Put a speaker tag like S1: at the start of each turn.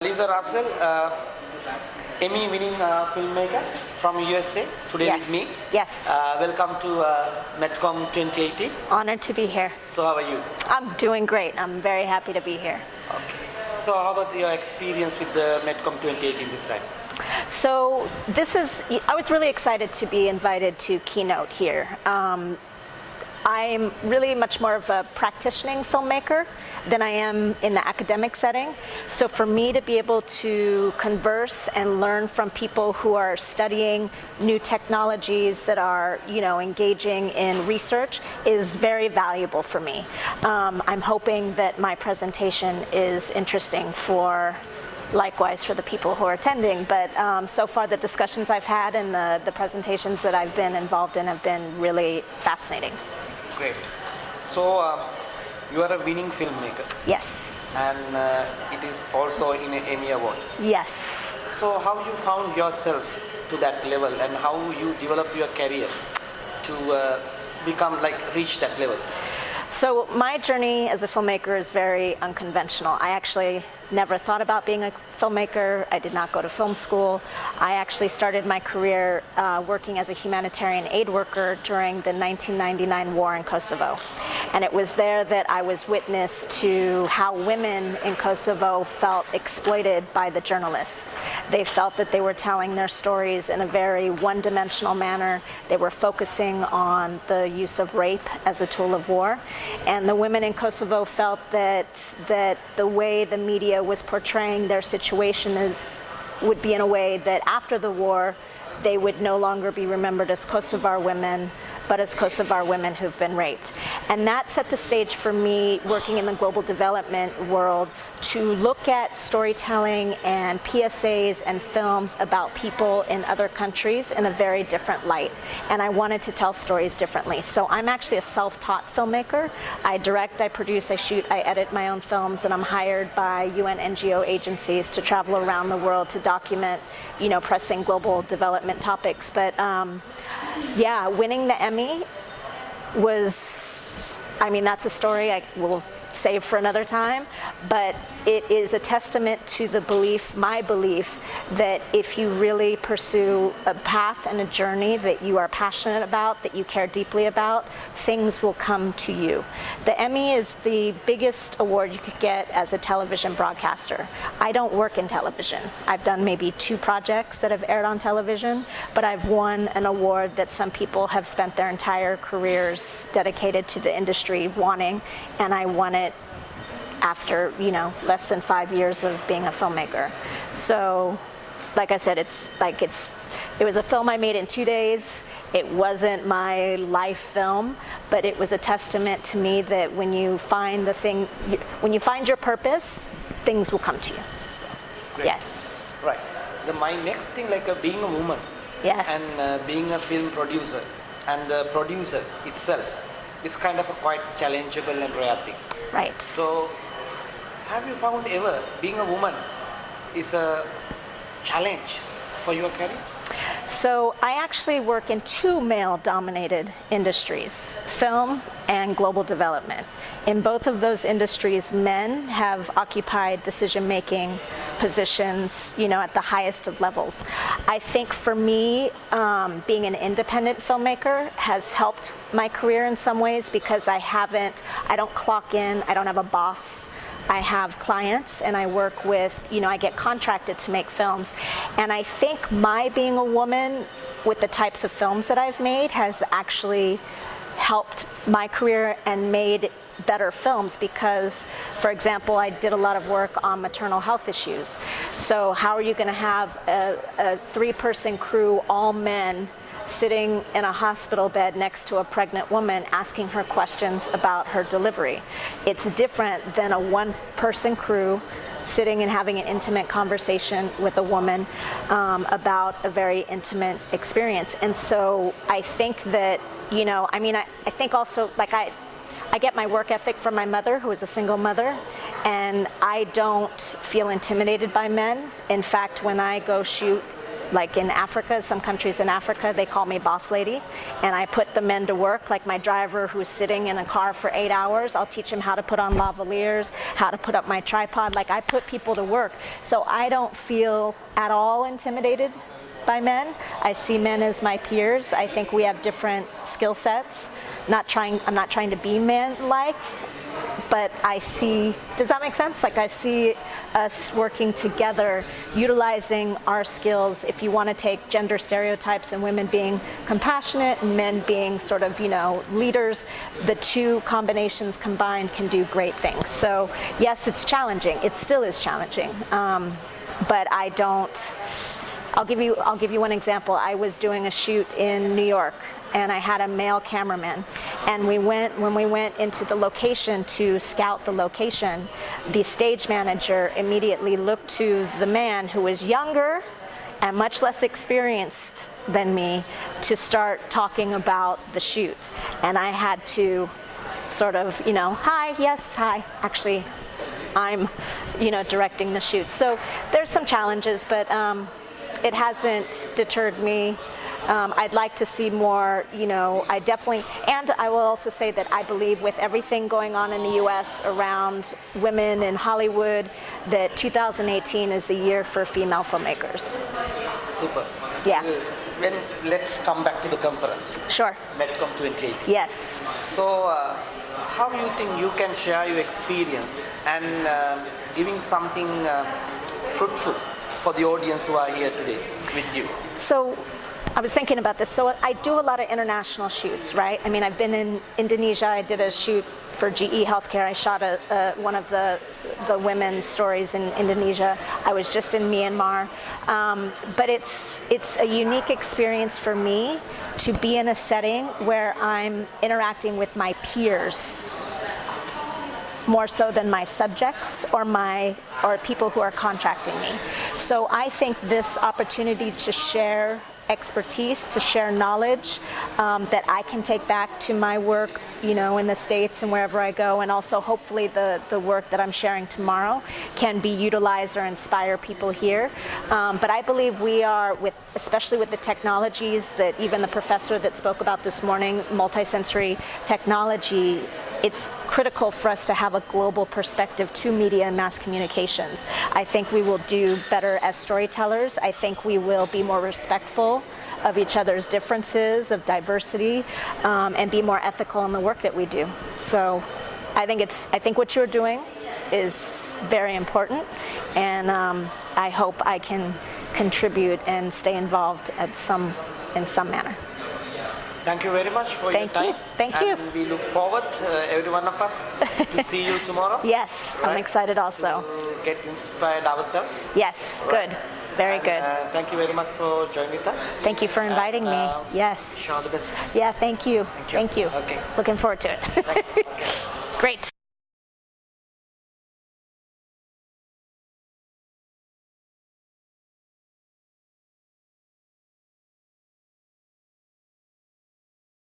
S1: Lisa Russell, Emmy-winning filmmaker from USA, today with me.
S2: Yes.
S1: Welcome to Metcom 2018.
S2: Honored to be here.
S1: So how are you?
S2: I'm doing great. I'm very happy to be here.
S1: Okay. So how about your experience with the Metcom 2018 this time?
S2: So I was really excited to be invited to keynote here. I'm really much more of a practicing filmmaker than I am in the academic setting. So for me to be able to converse and learn from people who are studying new technologies that are, engaging in research is very valuable for me. I'm hoping that my presentation is interesting likewise for the people who are attending, but so far the discussions I've had and the presentations that I've been involved in have been really fascinating.
S1: Great. So you are a winning filmmaker.
S2: Yes.
S1: And it is also in Emmy Awards.
S2: Yes.
S1: So how you found yourself to that level and how you developed your career to reach that level?
S2: So my journey as a filmmaker is very unconventional. I actually never thought about being a filmmaker. I did not go to film school. I actually started my career working as a humanitarian aid worker during the 1999 war in Kosovo. And it was there that I was witness to how women in Kosovo felt exploited by the journalists. They felt that they were telling their stories in a very one-dimensional manner. They were focusing on the use of rape as a tool of war. And the women in Kosovo felt that the way the media was portraying their situation would be in a way that after the war, they would no longer be remembered as Kosovar women, but as Kosovar women who've been raped. And that set the stage for me working in the global development world to look at storytelling and PSAs and films about people in other countries in a very different light. And I wanted to tell stories differently. So I'm actually a self-taught filmmaker. I direct, I produce, I shoot, I edit my own films, and I'm hired by UN NGO agencies to travel around the world to document, pressing global development topics. But yeah, winning the Emmy that's a story I will save for another time, but it is a testament to my belief that if you really pursue a path and a journey that you are passionate about, that you care deeply about, things will come to you. The Emmy is the biggest award you could get as a television broadcaster. I don't work in television. I've done maybe 2 projects that have aired on television, but I've won an award that some people have spent their entire careers dedicated to the industry wanting, and I won it after less than 5 years of being a filmmaker. So like I said, it was a film I made in 2 days. It wasn't my life film, but it was a testament to me that when you find your purpose, things will come to you.
S1: Great.
S2: Yes.
S1: Right. My next thing, being a woman.
S2: Yes.
S1: And being a film producer and the producer itself is kind of a quite challengeable and rare thing.
S2: Right.
S1: So have you found ever being a woman is a challenge for your career?
S2: So I actually work in 2 male-dominated industries, film and global development. In both of those industries, men have occupied decision-making positions, at the highest of levels. I think for me, being an independent filmmaker has helped my career in some ways because I don't clock in, I don't have a boss. I have clients and I work with, I get contracted to make films. And I think my being a woman with the types of films that I've made has actually helped my career and made better films because, for example, I did a lot of work on maternal health issues. So how are you going to have a 3-person crew, all men, sitting in a hospital bed next to a pregnant woman asking her questions about her delivery? It's different than a 1-person crew sitting and having an intimate conversation with a woman about a very intimate experience. And so I think that, I think also, I get my work ethic from my mother, who is a single mother, and I don't feel intimidated by men. In fact, when I go shoot Like in Africa, some countries in Africa, they call me boss lady, and I put the men to work. Like my driver who's sitting in a car for 8 hours, I'll teach him how to put on lavaliers, how to put up my tripod. Like I put people to work. So I don't feel at all intimidated by men. I see men as my peers. I think we have different skill sets. I'm not trying to be man-like, but I see, does that make sense? Like I see us working together, utilizing our skills. If you want to take gender stereotypes and women being compassionate and men being sort of, leaders, the two combinations combined can do great things. So yes, it's challenging. It still is challenging. But I don't, I'll give you one example. I was doing a shoot in New York, and I had a male cameraman. And when we went into the location to scout the location, the stage manager immediately looked to the man who was younger and much less experienced than me to start talking about the shoot. And I had to sort of, hi, yes, hi. Actually, I'm, directing the shoot. So there's some challenges, but it hasn't deterred me. I'd like to see more, I definitely, and I will also say that I believe with everything going on in the U.S. around women in Hollywood, that 2018 is the year for female filmmakers.
S1: Super.
S2: Yeah.
S1: Let's come back to the conference.
S2: Sure.
S1: Medcom 2018.
S2: Yes.
S1: So, how do you think you can share your experience and giving something fruitful for the audience who are here today with you?
S2: So, I was thinking about this. So I do a lot of international shoots, right? I mean, I've been in Indonesia. I did a shoot for GE Healthcare. I shot one of the women's stories in Indonesia. I was just in Myanmar. But it's a unique experience for me to be in a setting where I'm interacting with my peers more so than my subjects or people who are contracting me. So I think this opportunity to share expertise, to share knowledge that I can take back to my work, in the States and wherever I go, and also hopefully the work that I'm sharing tomorrow can be utilized or inspire people here. But I believe we are, especially with the technologies that even the professor that spoke about this morning, multisensory technology, it's critical for us to have a global perspective to media and mass communications. I think we will do better as storytellers. I think we will be more respectful of each other's differences, of diversity, and be more ethical in the work that we do. So I think what you're doing is very important, and I hope I can contribute and stay involved in some manner.
S1: Thank you very much for your time.
S2: Thank you.
S1: And we look forward, every one of us, to see you tomorrow.
S2: Yes, right? I'm excited also.
S1: To get inspired ourselves.
S2: Yes, right. Good. Very good.
S1: Thank you very much for joining with us.
S2: Thank you for inviting me. Yes.
S1: Wish you all the best.
S2: Yeah, thank you.
S1: Thank you.
S2: Thank you.
S1: Okay.
S2: Looking forward to it.
S1: Okay.
S2: Great.